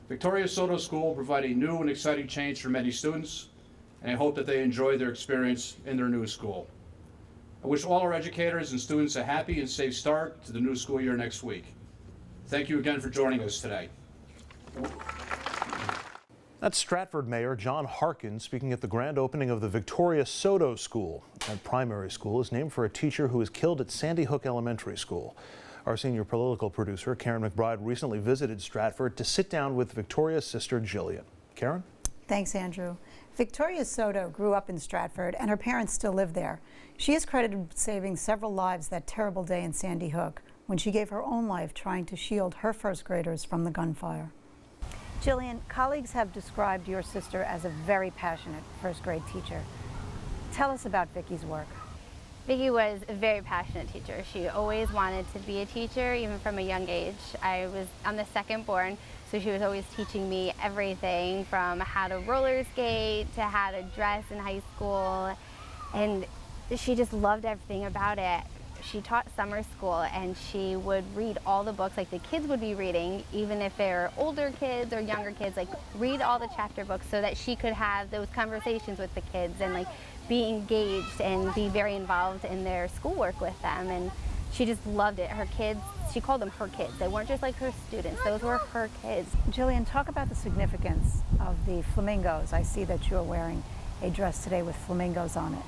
Victoria Soto School will provide a new and exciting change for many students, and I hope that they enjoy their experience in their new school. I wish all our educators and students a happy and safe start to the new school year next week. Thank you again for joining us today. That's Stratford Mayor John Harkin speaking at the grand opening of the Victoria Soto School. That primary school is named for a teacher who was killed at Sandy Hook Elementary School. Our senior political producer, Karen McBride, recently visited Stratford to sit down with Victoria's sister, Jillian. Karen? Thanks, Andrew. Victoria Soto grew up in Stratford, and her parents still live there. She is credited with saving several lives that terrible day in Sandy Hook, when she gave her own life trying to shield her first graders from the gunfire. Jillian, colleagues have described your sister as a very passionate first grade teacher. Tell us about Vicky's work. Vicky was a very passionate teacher. She always wanted to be a teacher, even from a young age. I'm the second born, so she was always teaching me everything from how to roller skate to how to dress in high school, and she just loved everything about it. She taught summer school, and she would read all the books like the kids would be reading, even if they're older kids or younger kids, like read all the chapter books so that she could have those conversations with the kids and like be engaged and be very involved in their schoolwork with them. And she just loved it. Her kids, she called them her kids. They weren't just like her students, those were her kids. Jillian, talk about the significance of the flamingos. I see that you're wearing a dress today with flamingos on it.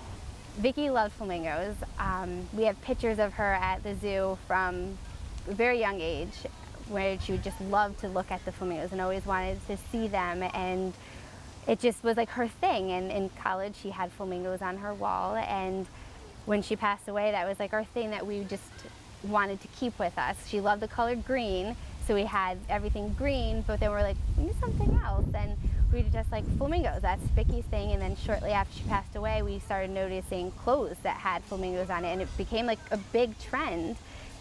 Vicky loved flamingos. We have pictures of her at the zoo from a very young age where she would just love to look at the flamingos and always wanted to see them, and it just was like her thing. And in college she had flamingos on her wall, and when she passed away that was like our thing that we just wanted to keep with us. She loved the color green, so we had everything green, but then we're like, we need something else, and we just like flamingos. That's Vicky's thing. And then shortly after she passed away, we started noticing clothes that had flamingos on it, and it became like a big trend.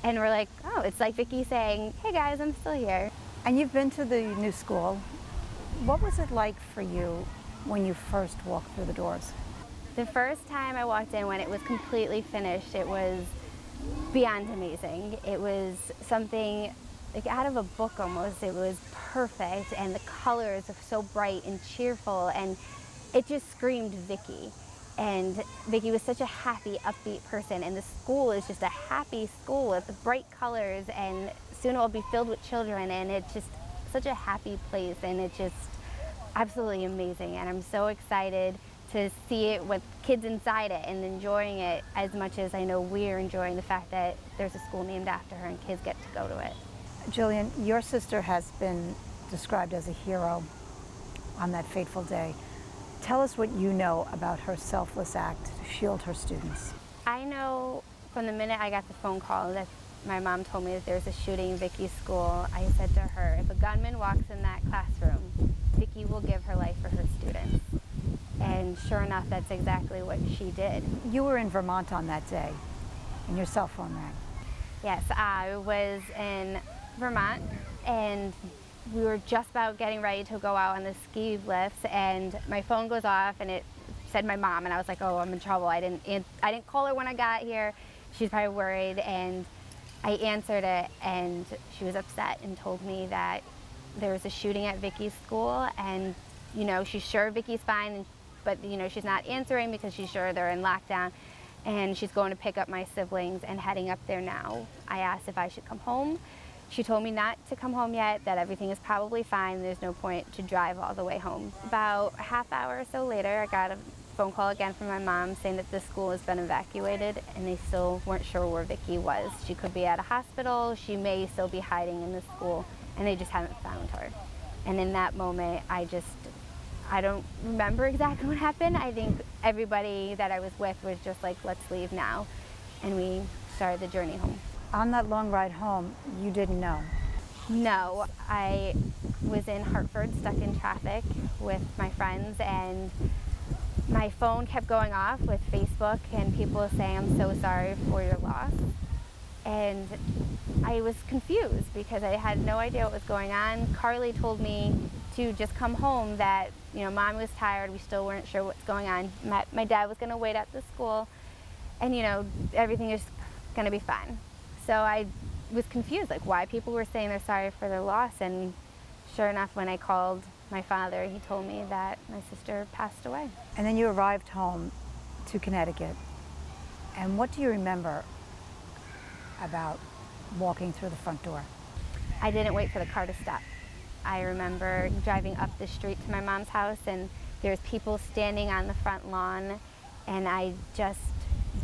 And we're like, oh, it's like Vicky saying, hey guys, I'm still here. And you've been to the new school. What was it like for you when you first walked through the doors? The first time I walked in, when it was completely finished, it was beyond amazing. It was something like out of a book almost. It was perfect, and the colors are so bright and cheerful, and it just screamed Vicky. And Vicky was such a happy, upbeat person, and the school is just a happy school with the bright colors, and soon it will be filled with children, and it's just such a happy place, and it's just absolutely amazing. And I'm so excited to see it with kids inside it and enjoying it as much as I know we're enjoying the fact that there's a school named after her and kids get to go to it. Jillian, your sister has been described as a hero on that fateful day. Tell us what you know about her selfless act to shield her students. I know from the minute I got the phone call that my mom told me that there's a shooting in Vicky's school, I said to her, if a gunman walks in that classroom, Vicky will give her life for her students. And sure enough, that's exactly what she did. You were in Vermont on that day, and your cell phone rang. Yes, I was in Vermont, and we were just about getting ready to go out on the ski lifts, and my phone goes off, and it said my mom, and I was like, oh, I'm in trouble. I didn't call her when I got here. She's probably worried, and I answered it, and she was upset and told me that there was a shooting at Vicky's school, and you know, she's sure Vicky's fine, but you know, she's not answering because she's sure they're in lockdown, and she's going to pick up my siblings and heading up there now. I asked if I should come home. She told me not to come home yet, that everything is probably fine, there's no point to drive all the way home. About a half hour or so later, I got a phone call again from my mom saying that the school has been evacuated and they still weren't sure where Vicky was. She could be at a hospital, she may still be hiding in the school, and they just haven't found her. And in that moment, I don't remember exactly what happened. I think everybody that I was with was just like, let's leave now. And we started the journey home. On that long ride home, you didn't know? No, I was in Hartford, stuck in traffic with my friends, and my phone kept going off with Facebook and people saying, I'm so sorry for your loss. And I was confused because I had no idea what was going on. Carly told me to just come home, that, you know, Mom was tired, we still weren't sure what's going on. My dad was going to wait at the school, and, you know, everything is going to be fine. So I was confused, like why people were saying they're sorry for their loss, and sure enough, when I called my father, he told me that my sister passed away. And then you arrived home to Connecticut. And what do you remember about walking through the front door? I didn't wait for the car to stop. I remember driving up the street to my mom's house, and there's people standing on the front lawn, and I just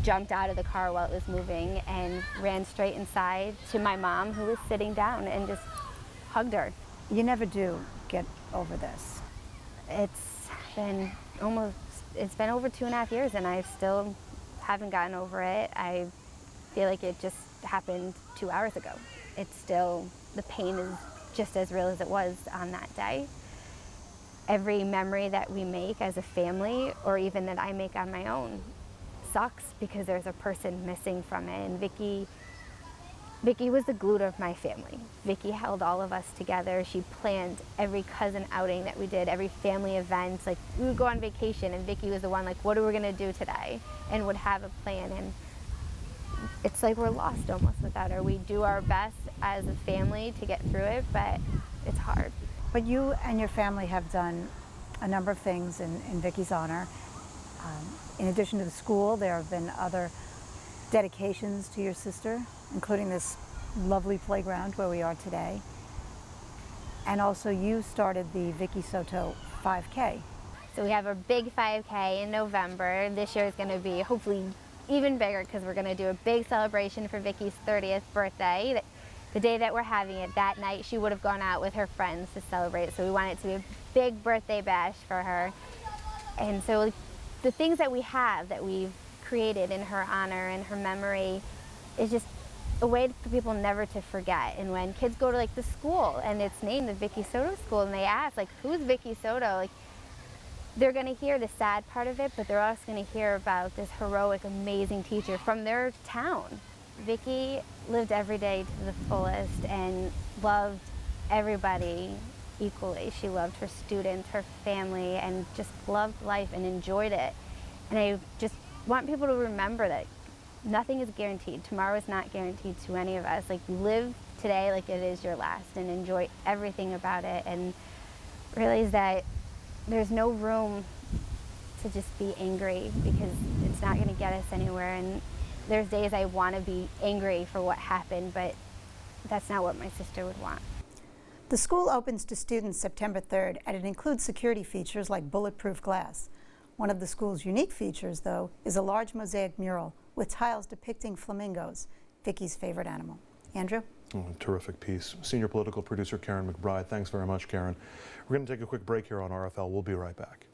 jumped out of the car while it was moving and ran straight inside to my mom, who was sitting down, and just hugged her. You never do get over this. It's been over 2.5 years, and I still haven't gotten over it. I feel like it just happened 2 hours ago. It's still, the pain is just as real as it was on that day. Every memory that we make as a family, or even that I make on my own, sucks because there's a person missing from it. And Vicky was the glue of my family. Vicky held all of us together. She planned every cousin outing that we did, every family event. Like, we would go on vacation, and Vicky was the one, like, what are we gonna do today? And would have a plan. And it's like we're lost almost without her. We do our best as a family to get through it, but it's hard. But you and your family have done a number of things in Vicky's honor. In addition to the school, there have been other dedications to your sister, including this lovely playground where we are today. And also you started the Vicky Soto 5K. So we have a big 5K in November. This year is going to be hopefully even bigger because we're going to do a big celebration for Vicky's 30th birthday. The day that we're having it, that night, she would have gone out with her friends to celebrate. So we want it to be a big birthday bash for her. And so the things that we have that we've created in her honor and her memory is just a way for people never to forget. And when kids go to like the school and it's named the Vicky Soto School and they ask like, who's Vicky Soto? Like, they're going to hear the sad part of it, but they're also going to hear about this heroic, amazing teacher from their town. Vicky lived every day to the fullest and loved everybody equally. She loved her students, her family, and just loved life and enjoyed it. And I just want people to remember that nothing is guaranteed. Tomorrow is not guaranteed to any of us. Like, live today like it is your last and enjoy everything about it, and realize that there's no room to just be angry because it's not going to get us anywhere. And there's days I want to be angry for what happened, but that's not what my sister would want. The school opens to students September 3rd, and it includes security features like bulletproof glass. One of the school's unique features, though, is a large mosaic mural with tiles depicting flamingos, Vicky's favorite animal. Andrew? Oh, terrific piece. Senior political producer Karen McBride. Thanks very much, Karen. We're going to take a quick break here on RFL. We'll be right back.